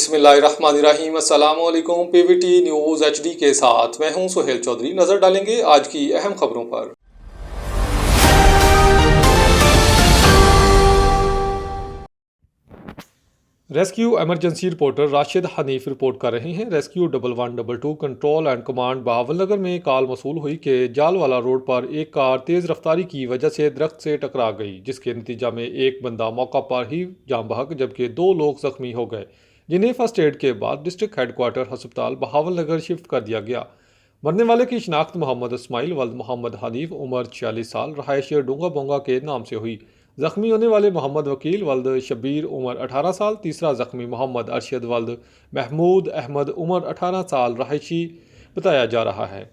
बिस्मिल्लाहिर्रहमानिर्रहीम। अस्सलाम वालेकुम। पीवीटी न्यूज़ एचडी के साथ मैं हूं सुहेल चौधरी। नज़र डालेंगे आज की अहम खबरों पर। Rescue emergency reporter Rashid Hanif report कर रहे हैं। Rescue 1112 control and command Bahawalnagar में कॉल मसूल हुई कि जालवाला रोड पर एक कार तेज़ रफ्तारी की वजह से दरख्त से टकरा गई, जिसके नतीजा में एक बंदा मौका पर ही जाम बहक जबकि 2 लोग जख्मी हो गए, जिन्हें फर्स्ट एड के बाद डिस्ट्रिक्ट हेडक्वार्टर अस्पताल बहावलनगर शिफ्ट कर दिया गया। मरने वाले की शिनाख्त मोहम्मद इस्माइल वल्द मोहम्मद हनीफ उम्र 46 साल रहायश डूंगा बोंगा के नाम से हुई। जख्मी होने वाले मोहम्मद वकील वल्द शब्बीर उम्र 18 साल, तीसरा जख्मी मोहम्मद अरशद वल्द महमूद अहमद उम्र 18 साल रहायशी बताया जा रहा है।